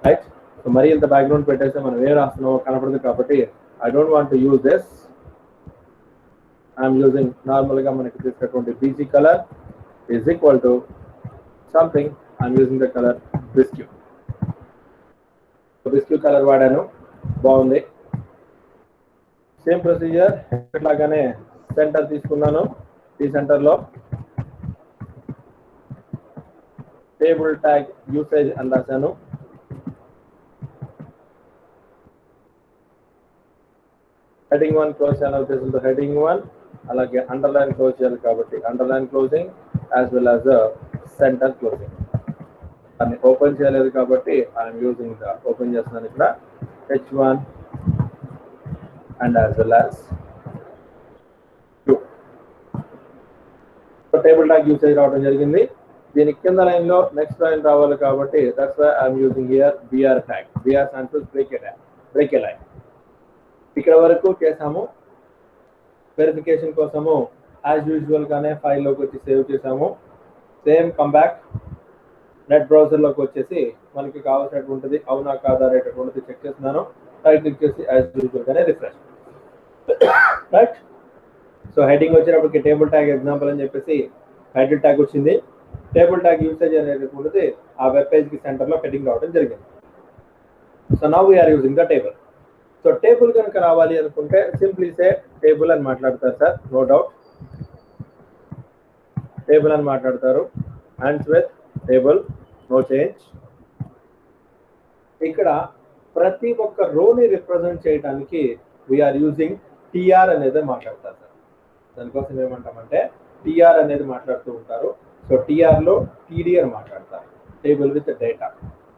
రైట్. సో మరి ఇంత బ్యాక్గ్రౌండ్ పెట్టేస్తే మనం ఏం రాస్తున్నామో కనపడదు కాబట్టి I don't want to use this. I'm using నార్మల్గా మనకి తీసుకున్నటువంటి BG colour is equal to something. I'm using the colour bisque. Bisque colour వాడాను, బాగుంది. సేమ్ ప్రొసీజర్ లాగానే సెంటర్ తీసుకున్నాను. ఈ సెంటర్లో టేబుల్ ట్యాగ్ యూసేజ్ అని రాశాను. హెడింగ్ 1 క్లోజ్ చేయాలని ఉద్దేశంతో హెడింగ్ 1, అలాగే అండర్లైన్ క్లోజ్ చేయాలి కాబట్టి underline closing as well as centre closing. దాన్ని ఓపెన్ చేయలేదు కాబట్టి ఐఎమ్ యూజింగ్ ద ఓపెన్ చేస్తున్నాను ఇక్కడ H1 and as well as 2. Table tag usage రావడం జరిగింది. దీని కింద లైన్లో నెక్స్ట్ లైన్ రావాలి కాబట్టి that's why I'm using here BR tag. BR stands for break a line. ఇక్కడ వరకు చేసాము. వెరిఫికేషన్ కోసము యాజ్ యూజువల్ గానే ఫైల్లోకి వచ్చి సేవ్ చేసాము. సేమ్ కమ్ బ్యాక్ నెట్ బ్రౌజర్లోకి వచ్చేసి మనకి కావాల్సినటువంటిది అవునా కాదా అనేటటువంటిది చెక్ చేస్తున్నాను. రైట్ క్లిక్ చేసి యాజ్ యూజువల్ గానే రిఫ్రెష్, రైట్. సో హెడింగ్ వచ్చినప్పటికి టేబుల్ ట్యాగ్ ఎగ్జాంపుల్ అని చెప్పేసి టైటిల్ ట్యాగ్ వచ్చింది. టేబుల్ ట్యాగ్ యూసేజ్ అనేటటువంటిది ఆ వెబ్ పేజ్కి సెంటర్లో హెడింగ్ రావడం జరిగింది. So now we are using the table. So table కనుక రావాలి అనుకుంటే సింప్లీ సే టేబుల్ అని మాట్లాడతారు సార్, నో డౌట్. టేబుల్ అని మాట్లాడతారు. Ends with table, no change. ఇక్కడ ప్రతి ఒక్క రోని రిప్రజెంట్ చేయడానికి వీఆర్ యూజింగ్ TR అనేది మాట్లాడతారు సార్. దానికోసం ఏమంటామంటే TR అనేది మాట్లాడుతూ ఉంటారు. సో TRలో TD అని మాట్లాడతారు, table with data.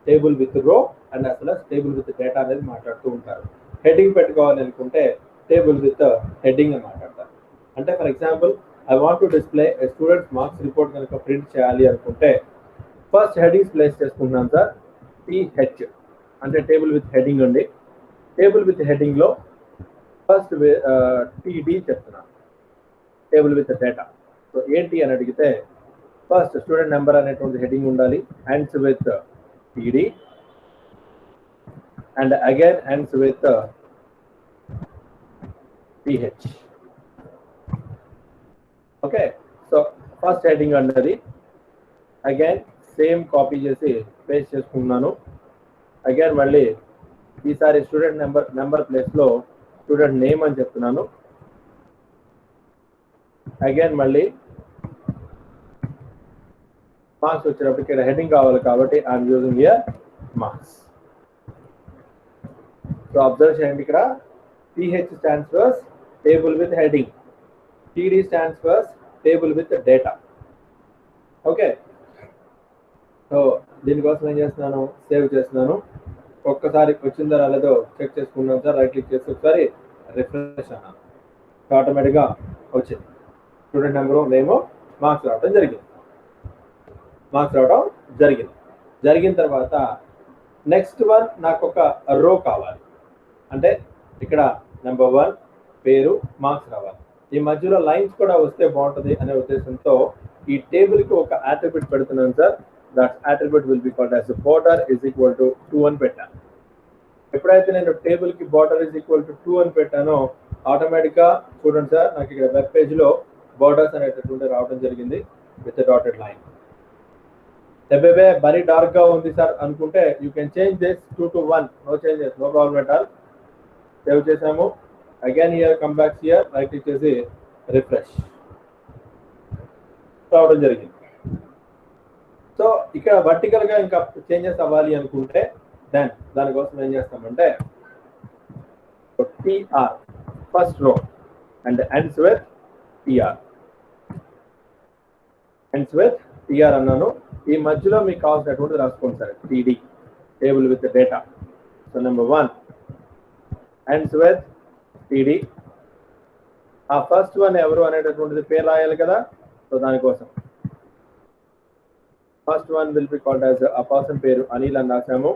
Table with రో అండ్ అసలు టేబుల్ విత్ డేటా అనేది మాట్లాడుతూ ఉంటారు. హెడ్డింగ్ పెట్టుకోవాలి అనుకుంటే టేబుల్ విత్ హెడ్డింగ్ అని మాట్లాడతారు. అంటే for example I want to display students marks report కనుక ప్రింట్ చేయాలి అనుకుంటే ఫస్ట్ హెడ్డింగ్స్ ప్లేస్ చేసుకుంటున్నాను సార్. TH అంటే టేబుల్ విత్ హెడ్డింగ్ ఉంది. టేబుల్ విత్ హెడ్డింగ్లో ఫస్ట్ TD చెప్తున్నాను, టేబుల్ విత్ డేటా. సో ఏంటి అని అడిగితే ఫస్ట్ స్టూడెంట్ నెంబర్ అనేటువంటి హెడ్డింగ్ ఉండాలి. Ends with TD and again ends with TH. Okay, so first heading అన్నది అగైన్ సేమ్ కాపీ చేసి పేస్ట్ చేసుకున్నాను. అగైన్ మళ్ళీ ఈసారి స్టూడెంట్ నెంబర్ ప్లేస్లో స్టూడెంట్ నేమ్ అని చెప్తున్నాను. అగైన్ మళ్ళీ మార్క్స్ వచ్చినప్పటికి ఇక్కడ హెడ్డింగ్ కావాలి కాబట్టి I'm using here marks. So observe చేయండి, ఇక్కడ TH stands for table with heading, TD stands for table with data. Okay, so దీనికోసం ఏం చేస్తున్నాను, సేవ్ చేస్తున్నాను. ఒక్కసారి వచ్చిందో రాలేదో చెక్ చేసుకున్నాను సార్. రైట్ క్లిక్ చేసి ఒకసారి రిఫ్రెష్ అన్నాను. ఆటోమేటిక్గా వచ్చింది. స్టూడెంట్ నెంబరు, నేమో, మార్క్స్ రావడం జరిగిన తర్వాత నెక్స్ట్ వన్ నాకు ఒక రో కావాలి. అంటే ఇక్కడ నెంబర్ 1 పేరు, మార్క్స్ రావాలి. ఈ మధ్యలో లైన్స్ కూడా వస్తే బాగుంటుంది అనే ఉద్దేశంతో ఈ టేబుల్కి ఒక అట్రిబ్యూట్ పెడుతున్నాను sir. That attribute will be called as border is equal to 2 అని పెట్టాను. ఎప్పుడైతే నేను టేబుల్కి border is equal to 2 అని పెట్టానో ఆటోమేటిక్గా చూడండి సార్, నాకు ఇక్కడ వెబ్ పేజ్లో బోర్డర్స్ అనేటటువంటి రావడం జరిగింది విత్ డాటెడ్ లైన్. ఎబేబే మరీ డార్క్ గా ఉంది సార్ అనుకుంటే you can change this 2 to 1, no changes, no problem at all. Save చేసాము. Again here come back here, right click చేసి రిఫ్రెష్ రావడం జరిగింది. సో ఇక్కడ వర్టికల్ గా ఇంకా చేంజెస్ అవ్వాలి అనుకుంటే దానికోసం ఏం చేస్తామంటే TR first row and ends with TR, ends with TR అన్నాను. ఈ మధ్యలో మీకు కావాల్సినటువంటి రాసుకోండి sir, TD table with data. So number 1 ends with TD. ఆ ఫస్ట్ వన్ ఎవరు అనేటటువంటిది పేరు రాయాలి కదా, సో దానికోసం first one will be called as ఆ పర్సన్ పేరు అనిల్ అని రాసాము.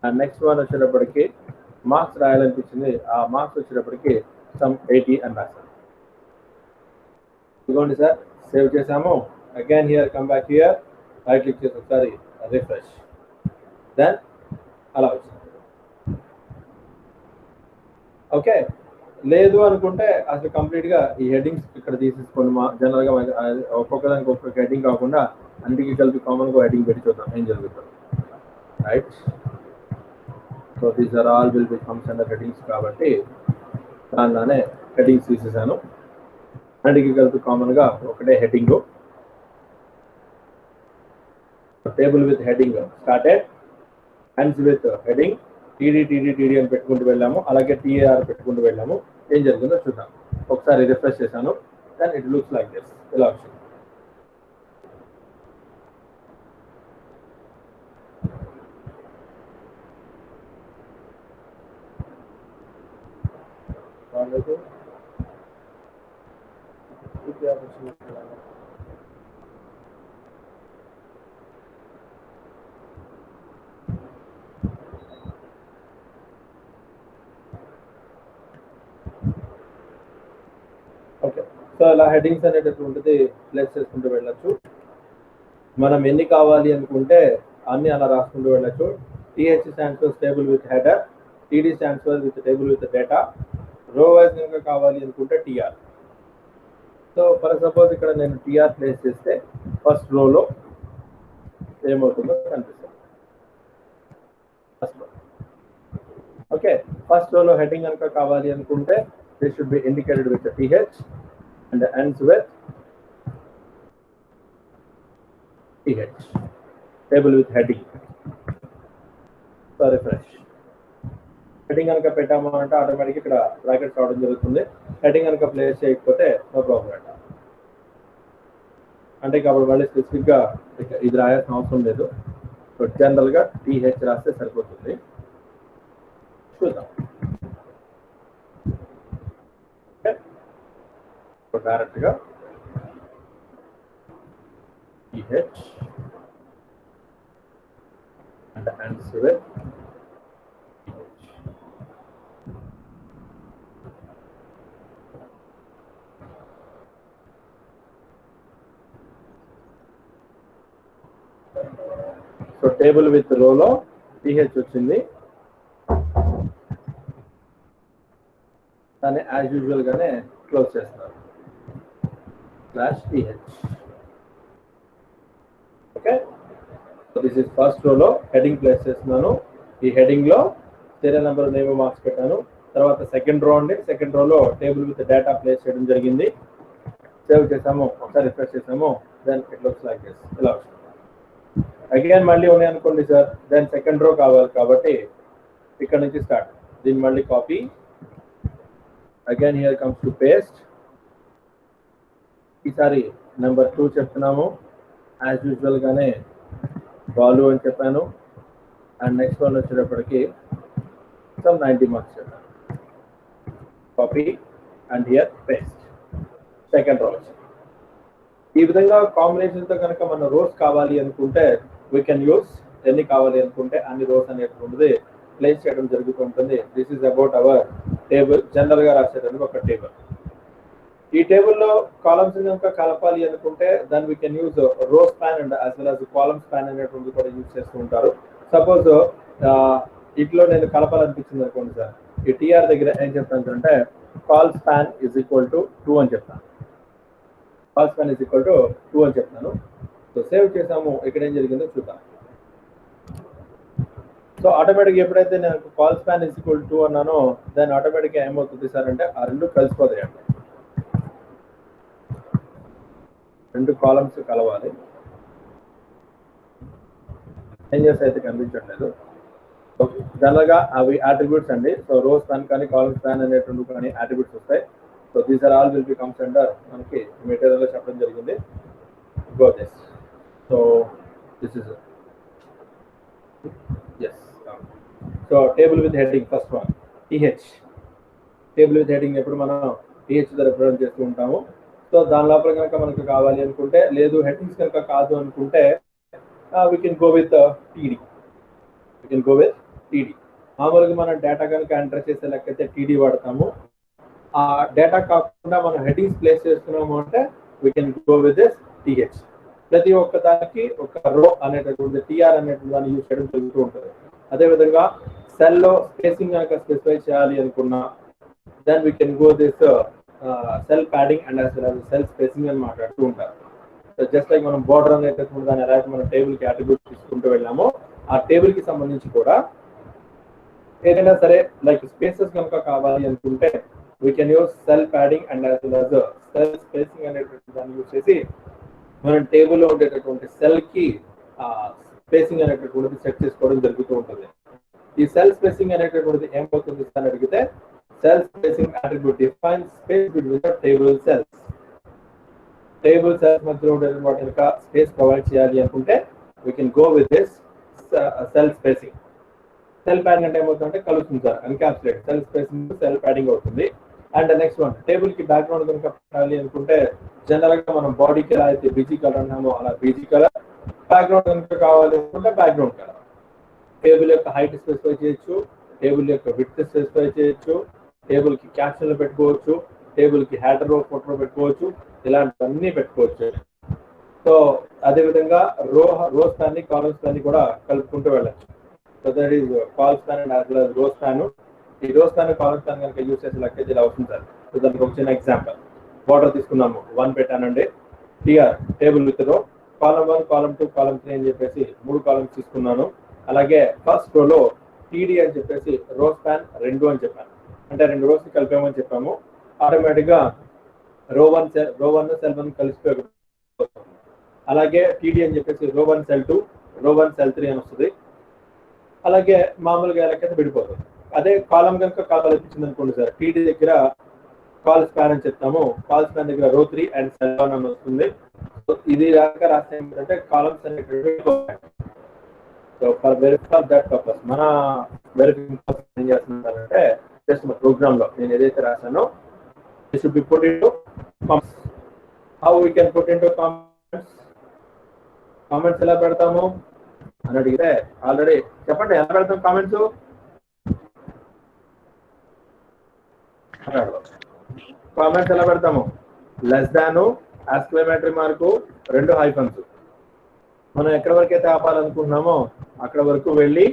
అండ్ నెక్స్ట్ వన్ వచ్చేటప్పటికి మార్క్స్ రాయాలనిపించింది, ఆ మార్క్స్ వచ్చేటప్పటికి సమ్ 80 అని రాసాము. ఇదిగోండి సార్, సేవ్ చేసాము. Again here come back here, right click చేసి ఒకసారి రిఫ్రెష్, దెన్ అలా వచ్చింది. ఓకే, లేదు అనుకుంటే అసలు కంప్లీట్ గా ఈ హెడ్డింగ్స్ ఇక్కడ తీసేసుకోండి. జనరల్ గా ఒక్కొక్కదానికి ఒక్కొక్క హెడ్డింగ్ కాకుండా అన్నిటికీ కలిపి కామన్ గా హెడ్డింగ్ పెట్టి చూద్దాం ఏం జరుగుతుంది. Right, so these are all will becomes under headings కాబట్టి దానిలోనే హెడ్డింగ్స్ తీసేసాను. అన్నిటికీ కలిపి కామన్ గా ఒకటే heading. Table with heading started, ends with heading, TD అని పెట్టుకుంటూ వెళ్ళాము, అలాగే టీఆర్ పెట్టుకుంటూ వెళ్ళాము. ఏం జరిగిందో చూద్దాం. ఒకసారి రిఫ్రెష్ చేశాను, then it looks like this, ఇలా వచ్చింది. ఓకే, సో ఇలా హెడ్డింగ్స్ అనేటటువంటిది ప్లేస్ చేసుకుంటూ వెళ్ళచ్చు. మనం ఎన్ని కావాలి అనుకుంటే అన్ని అలా రాసుకుంటూ వెళ్ళచ్చు. TH stands for table with header, TD stands for with table with data, రో వైజ్ కనుక కావాలి అనుకుంటే టీఆర్. సో ఫర్ సపోజ్ ఇక్కడ నేను టీఆర్ ప్లేస్ చేస్తే ఫస్ట్ రోలో ఏమవుతుందో కనిపిస్తుంది. ఫస్ట్ రో, ఓకే, ఫస్ట్ రోలో హెడ్డింగ్ కనుక కావాలి అనుకుంటే this should B indicated with TH and ends with TH, table with heading. So refresh, heading కనుక పెట్టాము అంటే ఆటోమేటిక్ ఇక్కడ బ్రాకెట్స్ రావడం జరుగుతుంది. హెడ్డింగ్ కనుక ప్లేస్ చేయకపోతే నో ప్రాబ్లం అంట. అంటే కాబట్టి మళ్ళీ స్పెసిఫిక్ గా ఇది రాయాల్సిన అవసరం లేదు. సో జనరల్ గా TH రాస్తే సరిపోతుంది. చూద్దాం. డైరెక్ట్ గా TH and ends with TH. So table with రోలో TH వచ్చింది. దాన్ని యాజ్ యూజువల్ గానే క్లోజ్ చేస్తున్నారు /TH. Okay, so this is first రోలో హెడ్డింగ్ ప్లేస్ చేస్తున్నాను. ఈ హెడ్డింగ్ లో సీరియల్ నెంబర్, నేమ్, మార్క్స్ పెట్టాను. తర్వాత సెకండ్ రో అండి, సెకండ్ రోలో టేబుల్ విత్ డేటా ప్లేస్ చేయడం జరిగింది. సేవ్ చేసాము, ఒకసారి రిఫ్రెష్ చేసాము, then it looks like this, ఇలా వస్తుంది. అగైన్ మళ్ళీ ఉన్నాయి అనుకోండి సార్, దెన్ సెకండ్ రో కావాలి కాబట్టి ఇక్కడ నుంచి స్టార్ట్. దీన్ని మళ్ళీ copy, again here comes to paste. ఈసారి నెంబర్ 2 చెప్తున్నాము, యాజ్ యూజువల్ గానే బాలు అని చెప్పాను. అండ్ నెక్స్ట్ వన్ వచ్చేటప్పటికి సమ్ 90 మార్క్స్ చెప్పాను. Copy and here paste, second row. ఈ విధంగా కాంబినేషన్ తో కనుక మన రోస్ కావాలి అనుకుంటే వీ కెన్ యూస్, ఎన్ని కావాలి అనుకుంటే అన్ని రోస్ అనేటువంటిది ప్లేస్ చేయడం జరుగుతుంటుంది. This is about our table. General గా రాసేటప్పుడు ఒక టేబుల్. ఈ టేబుల్లో కాలమ్స్ కనుక కలపాలి అనుకుంటే దాన్ని వీ కెన్ యూజ్ రో span and as well as column span అనేటువంటి కూడా యూజ్ చేస్తూ ఉంటారు. సపోజ్ ఇట్లో నేను కలపాలనిపించింది అనుకోండి సార్, ఈ టీఆర్ దగ్గర ఏం చెప్తాను అంటే call span is equal to 2 అని చెప్తాను. Call span is equal to 2 అని చెప్తాను. సో సేవ్ చేసాము. ఇక్కడ ఏం జరిగిందో చూద్దాం. సో ఆటోమేటిక్ ఎప్పుడైతే నేను col span is equal to అన్నానో దాని ఆటోమేటిక్గా ఏమవుతుంది సార్ అంటే ఆ రెండు కలిసిపోతాయి అండి. రెండు కాలమ్స్ కలవాలి. చేంజెస్ అయితే కనిపించట్లేదు. ఓకే, జనరల్గా అవి అట్రిబ్యూట్స్ అండి. సో రో స్పాన్ కానీ కాలమ్ స్పాన్ అనేటువంటి కానీ అట్రిబ్యూట్స్ వస్తాయి. So these are all will be comes under మనకి మెటీరియల్లో చెప్పడం జరిగింది. Go this. So this is S. So table with heading first one TH. Table with heading ఎప్పుడు మనం టీహెచ్ రిప్రజెంట్ చేస్తూ ఉంటాము. సో దాని లోపల కనుక మనకు కావాలి అనుకుంటే, లేదు హెడ్డింగ్స్ కనుక కాదు అనుకుంటే we can go with TD. We can go with TD. మామూలుగా మనం డేటా కనుక ఎంటర్ చేసే లెక్కైతే TD వాడతాము. ఆ డేటా కాకుండా మనం హెడ్డింగ్స్ ప్లేస్ చేస్తున్నాము అంటే we can go with this TH. ప్రతి ఒక్క దానికి ఒక రో అనేటటువంటి TR అనేటువంటి దాన్ని యూజ్ చేయడం జరుగుతూ ఉంటుంది. అదేవిధంగా సెల్లో స్పేసింగ్ కనుక స్పెసిఫై చేయాలి అనుకున్నా then we can go this cell padding and as well as cell spacing అని మాట్లాడుతూ ఉంటారు. జస్ట్ లైక్ మనం బోర్డర్ అనేటటువంటి దాన్ని ఎలా మనం టేబుల్ కి అట్రిబ్యూట్ తీసుకుంటూ వెళ్ళామో ఆ టేబుల్ కి సంబంధించి కూడా ఏదైనా సరే లైక్ స్పేసెస్ కనుక కావాలి అనుకుంటే we can use cell padding and as well as cell spacing అనేటటువంటి దాన్ని యూజ్ చేసి మనం టేబుల్లో ఉండేటటువంటి సెల్ కి స్పేసింగ్ అనేటటువంటిది సెట్ చేసుకోవడం జరుగుతూ ఉంటుంది. ఈ సెల్ స్పేసింగ్ అనేటటువంటిది ఏమవుతుంది అని అడిగితే cell spacing attribute defines space between the table cells. Table cells మధ్యలో ఉండేటువంటి కనుక స్పేస్ ప్రొవైడ్ చేయాలి అనుకుంటే we can go with this cell spacing. Cell padding అంటే ఏమవుతుందంటే కలుస్తుంది sir, encapsulate. Cell spacing cell padding అవుతుంది. అండ్ నెక్స్ట్ వన్ టేబుల్ కి బ్యాక్గ్రౌండ్ కనుక పెట్టాలి అనుకుంటే జనరల్ గా మనం బాడీకి ఎలా అయితే బీజీ కలర్ అన్నామో అలా బీజీ కలర్, బ్యాక్గ్రౌండ్ కనుక కావాలి అనుకుంటే బ్యాక్గ్రౌండ్ కలర్. టేబుల్ యొక్క హైట్ స్పెసిఫై చేయొచ్చు, టేబుల్ యొక్క విడ్త్ స్పెసిఫై చేయొచ్చు, టేబుల్ కి క్యాప్షన్లు పెట్టుకోవచ్చు, టేబుల్ కి హెడర్ ఫోటో పెట్టుకోవచ్చు, ఇలాంటివన్నీ పెట్టుకోవచ్చు. సో అదేవిధంగా రో స్పాన్ ని కాలమ్ స్పాన్ ని కూడా కలుపుకుంటూ వెళ్ళచ్చు. So that is call span and as well as రో స్పాన్. ఈ రో స్పాన్ కాలమ్ స్పాన్ కనుక యూజ్ చేసే లెక్క ఇలా అవుతుంది సార్. సో దానికి ఒక చిన్న ఎగ్జాంపుల్ బార్డర్ తీసుకున్నాము, 1 పెట్టానండి. టిఆర్ టేబుల్ విత్ రో, కాలమ్ 1 కాలమ్ 2 కాలమ్ 3 అని చెప్పేసి 3 కాలమ్స్ తీసుకున్నాను. అలాగే ఫస్ట్ రోలో టీడీ అని చెప్పేసి రో స్పాన్ 2 అని చెప్పాను, అంటే 2 రోస్ కలిపామని చెప్పాము. ఆటోమేటిక్ గా రో 1 సెల్ 1 కలిసిపోయి. అలాగే టీడీ అని చెప్పేసి రో 1 సెల్ 2 రో 1 సెల్ 3 అని వస్తుంది. అలాగే మామూలుగా ఎలాగైతే విడిపోతుంది. అదే కాలం కనుక కల్పించింది అనుకోండి సార్, టీడీ దగ్గర కాల్ స్పాన్ అని చెప్తాము, కాల్ స్పాన్ దగ్గర రో 3 అండ్ సెల్ 1 అని వస్తుంది. సో ఇది రాక రాస్తే ఏంటంటే కాలమ్స్ అనేటువంటి. So for verify that purpose మన వెరిఫికేషన్ ఏం చేస్తున్నారంటే జస్ట్ మా ప్రోగ్రామ్ లో నేను ఏదైతే రాశానో it should be put into comments. How we can put into comments? Comments ఎలా పెడతాము అని అడిగితే ఆల్రెడీ చెప్పండి, ఎలా పెడతాం కామెంట్స్? కామెంట్స్ ఎలా పెడతాము? Less than, exclamatory mark, 2 hyphens. మనం ఎక్కడి వరకు అయితే ఆపాలనుకుంటున్నామో అక్కడ వరకు వెళ్ళి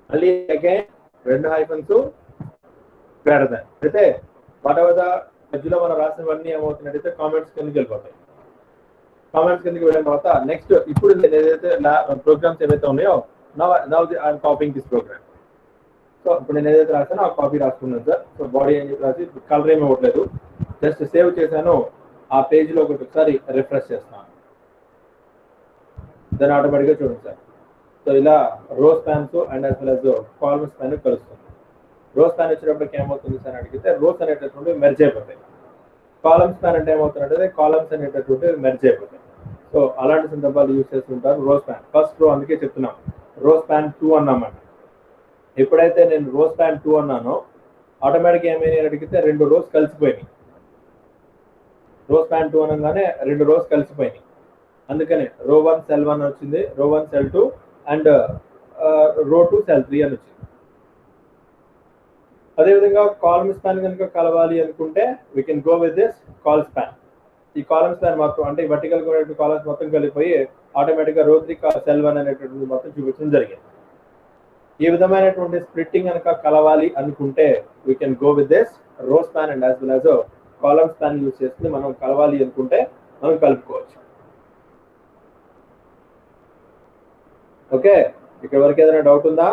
మళ్ళీ అగైన్ 2 హైఫన్స్ గ్రేటర్ దాన్. అయితే వాటెవర్ మధ్యలో మనం రాసినవన్నీ ఏమవుతున్నట్టయితే కామెంట్స్ కిందకి వెళ్ళిపోతాయి. కామెంట్స్ కిందకి వెళ్ళిన తర్వాత నెక్స్ట్ ఇప్పుడు నేను ఏదైతే ప్రోగ్రామ్స్ ఏవైతే ఉన్నాయో now I'm copying this program. So ఇప్పుడు నేను ఏదైతే రాసానో ఆ కాపీ రాసుకున్నాను సార్. సో బాడీ ఏం చెప్పి రాసి కలర్ ఏమి ఇవ్వట్లేదు, జస్ట్ సేవ్ చేశాను. ఆ పేజీలో ఒకసారి రిఫ్రెష్ చేస్తాను, దాన్ని ఆటోమేటిక్గా చూడండి సార్. సో ఇలా రో spans and as well as column span కలుస్తుంది. రో స్పాన్ వచ్చినప్పటికి ఏమవుతుంది సార్ అడిగితే రోస్ అనేటటువంటి మెర్జ్ అయిపోతాయి. కాలమ్ స్పాన్ అంటే ఏమవుతుందంటే కాలమ్స్ అనేటటువంటి మెర్జ్ అయిపోతాయి. సో అలాంటి సందర్భాలు యూజ్ చేస్తుంటారు రో స్పాన్. ఫస్ట్ రో అందుకే చెప్తున్నాం రో స్పాన్ 2 అన్నామంట. ఎప్పుడైతే నేను రో స్పాన్ 2 అన్నానో ఆటోమేటిక్ ఏమైనా అడిగితే 2 రోస్ కలిసిపోయినాయి. రో స్పాన్ 2 అనగానే 2 రోస్ కలిసిపోయినాయి. అందుకనే రో 1 సెల్ 1 వచ్చింది, రో 1 సెల్ 2 అండ్ రో 2 సెల్ 3 అని వచ్చింది. అదేవిధంగా కాలమ్ స్పాన్ కనుక కలవాలి అనుకుంటే we can go with this call span. ఈ కాలమ్ స్పాన్ మొత్తం అంటే వర్టికల్ కాలమ్స్ మొత్తం కలిపోయి ఆటోమేటిక్గా రో 3 సెల్ 1 అనేటటువంటి మొత్తం చూపించడం జరిగింది. ఈ విధమైనటువంటి స్ప్లిట్టింగ్ కనుక కలవాలి అనుకుంటే we can go with this row span and as well as column span use చేసుకుని మనం కలవాలి అనుకుంటే మనం కలుపుకోవచ్చు. ఓకే, ఇక్కడ వరకు ఏదైనా డౌట్ ఉందా?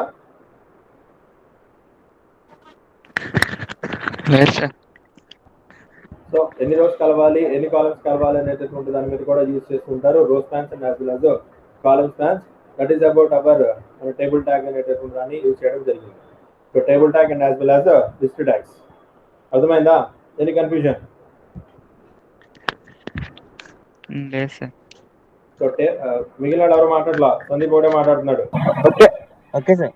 లేదు సార్. సో ఎన్ని రోస్ కలవాలి, ఎన్ని కాలమ్స్ కలవాలి అనేటటువంటి దాని మీద కూడా యూజ్ చేస్తుంటారు row spans and as well as column spans. That is about our table tag అనేటటువంటి దాన్ని యూజ్ చేయడం జరిగింది. So table tag and as well as list tags. అర్థమైందా? Any confusion? లేదు సార్. సో మిగిలిన ఎవరు మాట్లాడలా, సందీప్ ఒకటే మాట్లాడుతున్నాడు. Okay sir.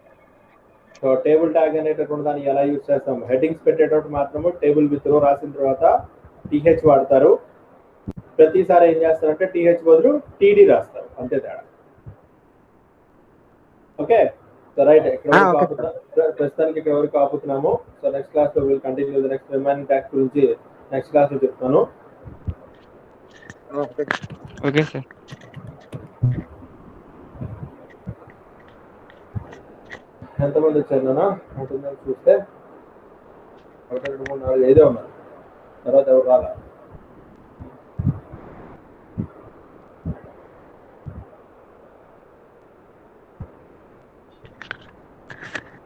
So table tag అనేటటువంటి దాన్ని ఎలా యూజ్ చేస్తాం? హెడ్డింగ్స్ పెట్టేటప్పుడు మాత్రము టేబుల్ విత్ రో రాసిన తర్వాత టీహెచ్ వాడతారు. ప్రతిసారి ఏం చేస్తారంటే టీహెచ్ బదులు టీడీ రాస్తారు, అంతే తేడా. ఓకే, సో రైట్, ప్రస్తుతానికి ఇక్కడ వరకు ఆపుతున్నాము. సో నెక్స్ట్ క్లాస్ లో will continue the next remaining tags గురించి నెక్స్ట్ క్లాస్ లో చెప్తాను. Okay sir. ఎంతమంది వచ్చారు నాన్న? ఉంటుందని చూస్తే 1 2 3 4 5 ఉన్నారు, తర్వాత ఎవరు రాలా?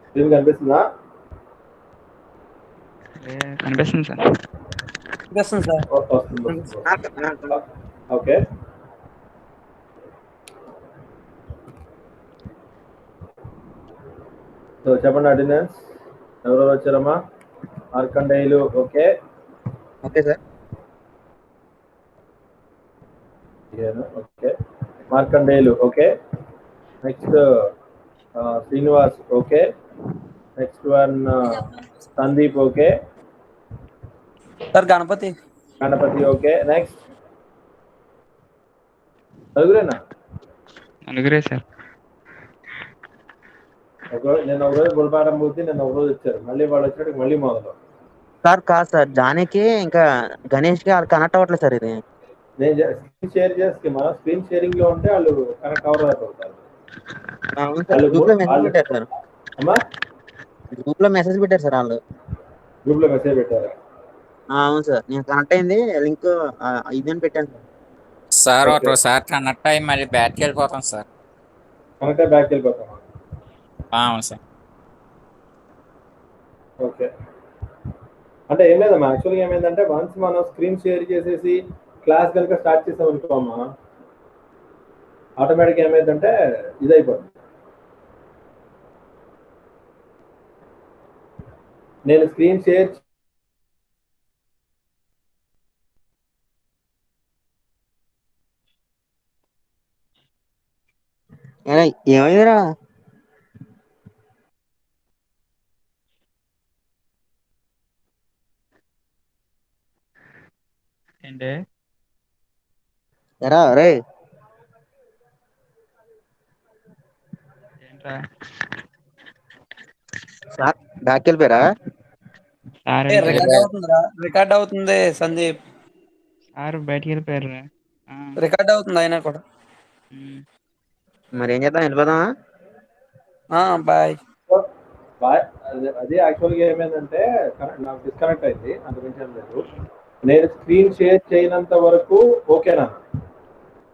స్క్రీన్ కనిపిస్తుందా? కనిపిస్తుంది సార్. వస్తుంది. ఓకే, సో చెప్పండి అటెండెన్స్ ఎవరెవరు వచ్చారమ్మా? Markandeyulu okay. Okay sir. Okay, Markandeyulu okay. Next Srinivas okay. Next one Sandeep okay. Sir Ganapathi okay. Next నలుగురేనా? నలుగురే సార్. నేను ఒక రోజు గుల్పాఠం పోతే నేను ఒక రోజు వచ్చారు, మళ్ళీ వాళ్ళు వచ్చినట్టు మళ్ళీ మొదలు. సార్ కాదు సార్, జానీకి ఇంకా గణేష్ కి కనెక్ట్ అవ్వట్లేదు సార్. ఇది నేను స్క్రీన్ షేర్ చేస్తే మనం స్క్రీన్ షేరింగ్ లో ఉంటే వాళ్ళు కనెక్ట్ అవుతారు. గ్రూప్ లో మెసేజ్ పెట్టారు సార్. అమ్మా గ్రూప్ లో మెసేజ్ పెట్టారు సార్ వాళ్ళు. గ్రూప్ లో మెసేజ్ పెట్టారా? అవును సార్, నేను కనెక్ట్ అయింది లింక్ ఇదని పెట్టాను సార్. సార్ ఒకసారి కనెక్ట్ అయ్యి మళ్ళీ బ్యాక్కి వెళ్ళిపోతాం సార్. కనెక్ట్ అయ్యి బ్యాక్కి వెళ్ళిపోతాం. అవును సార్. ఓకే, అంటే ఏం లేదమ్మా, యాక్చువల్గా ఏమైందంటే వన్స్ మనం స్క్రీన్ షేర్ చేసేసి క్లాస్ కనుక స్టార్ట్ చేసాం అనుకోమ్మా, ఆటోమేటిక్గా ఏమైందంటే ఇదైపోతుంది. నేను స్క్రీన్ షేర్ ఏమైందిరా? ఏంటి ఎరా రే? ఏంట్రా సార్ బ్యాక్ వెళ్ళిపోయారా? సార్ రికార్డ్ అవుతుంది సందీప్. సార్ బయటికి వెళ్ళిపోయారు. రికార్డ్ అవుతుంది అయినా కూడా. మరి ఏం చేద్దాం, వెళ్ళిపోదామా? బాయ్. అది యాక్చువల్గా ఏమైందంటే నాకు డిస్కనెక్ట్ అయింది, అందుగురించి లేదు. నేను స్క్రీన్ షేర్ చేయనంత వరకు ఓకేనా?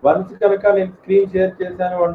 వన్స్ కనుక నేను స్క్రీన్ షేర్ చేశాను అంటే